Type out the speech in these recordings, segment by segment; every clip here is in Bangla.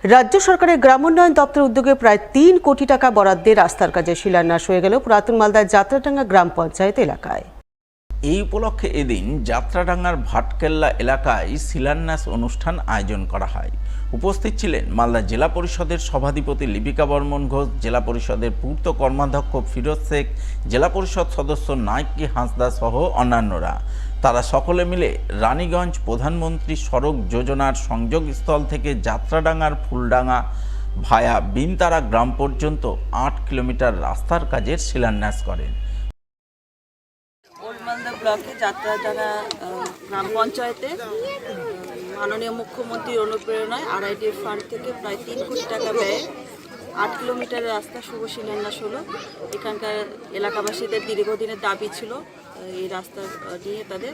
রাজ্য সরকারের গ্রামোন্নয়ন দপ্তরের উদ্যোগে প্রায় ৩ কোটি টাকা বরাদ্দে রাস্তার কাজে শিলান্যাস হয়ে গেল পুরাতন মালদার যাত্রাডাঙ্গা গ্রাম পঞ্চায়েত এলাকায়। এই উপলক্ষে এদিন যাত্রাডাঙ্গার ভাটকেল্লা এলাকায় শিলান্যাস অনুষ্ঠান আয়োজন করা হয়। উপস্থিত ছিলেন মালদা জেলা পরিষদের সভাধিপতি লিপিকা বর্মন ঘোষ, জেলা পরিষদের পূর্ত কর্মাধ্যক্ষ ফিরোজ শেখ, জেলা পরিষদ সদস্য নাইকি হাঁসদা সহ অন্যান্যরা। তারা সকলে মিলে রানীগঞ্জ প্রধানমন্ত্রী সড়ক যোজনার সংযোগস্থল থেকে যাত্রাডাঙ্গার ফুলডাঙ্গা ভায়া বিনতারা গ্রাম পর্যন্ত ৮ কিলোমিটার রাস্তার কাজের শিলান্যাস করেন। মালদা ব্লকে যাত্রাডাঙ্গা গ্রাম পঞ্চায়েতে মাননীয় মুখ্যমন্ত্রীর অনুপ্রেরণায় RIDF ফান্ড থেকে প্রায় ৩ কোটি টাকা ব্যয়ে ৮ কিলোমিটার রাস্তা শুভ শিলান্যাস হলো। এখানকার এলাকাবাসীদের দীর্ঘদিনের দাবি ছিল এই রাস্তা নিয়ে তাদের।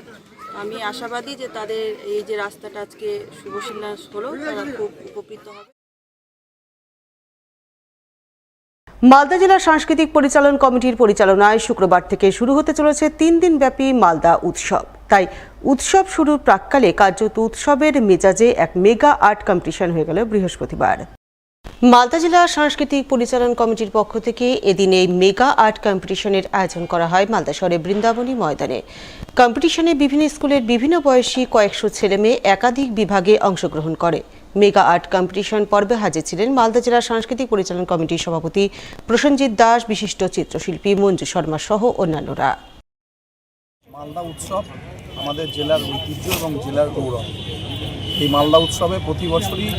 আমি আশাবাদী যে তাদের এই যে রাস্তাটা আজকে শুভ শিলান্যাস হলো তারা খুব উপকৃত হবে। মালদা জেলা সাংস্কৃতিক পরিচালন কমিটির পরিচালনায় শুক্রবার থেকে শুরু হতে চলেছে ৩ দিনব্যাপী মালদা উৎসব। তাই উৎসব শুরুর প্রাক্কালে কার্যত উৎসবের মেজাজে এক মেগা আর্ট কম্পিটিশন হয়ে গেল বৃহস্পতিবার। মালদা জেলা সাংস্কৃতিক পরিচালন কমিটির পক্ষ থেকে এদিন এই মেগা আর্ট কম্পিটিশনের আয়োজন করা হয় মালদা শহরের বৃন্দাবনী ময়দানে। কম্পিটিশনে বিভিন্ন স্কুলের বিভিন্ন বয়সী কয়েকশো ছেলেমেয়ে একাধিক বিভাগে অংশগ্রহণ করে। মেগা আর্ট কম্পিটিশন পর্বে হাজির ছিলেন মালদা জেলা সাংস্কৃতিক পরিচালন কমিটির সভাপতি প্রসেনজিৎ দাস, বিশিষ্ট চিত্রশিল্পী মঞ্জু শর্মা সহ অন্যান্যরা। মালদা উৎসব আমাদের জেলার ঐতিহ্য এবং জেলার গৌরব। এই মালদা উৎসবে প্রতি বছরই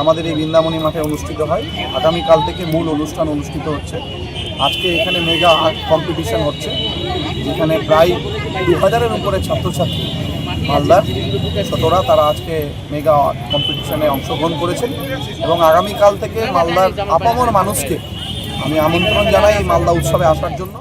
আমাদের এই বৃন্দাবনী মাঠে অনুষ্ঠিত হয়। আগামীকাল থেকে মূল অনুষ্ঠান অনুষ্ঠিত হচ্ছে। আজকে এখানে মেগা আর্ট কম্পিটিশন হচ্ছে, যেখানে প্রায় ২০০০-এর উপরে ছাত্রছাত্রী মালদার ছোটরা তারা আজকে মেগা আর্ট কম্পিটিশনে অংশগ্রহণ করেছেন এবং আগামীকাল থেকে মালদার আপামর মানুষকে আমি আমন্ত্রণ জানাই এই মালদা উৎসবে আসার জন্য।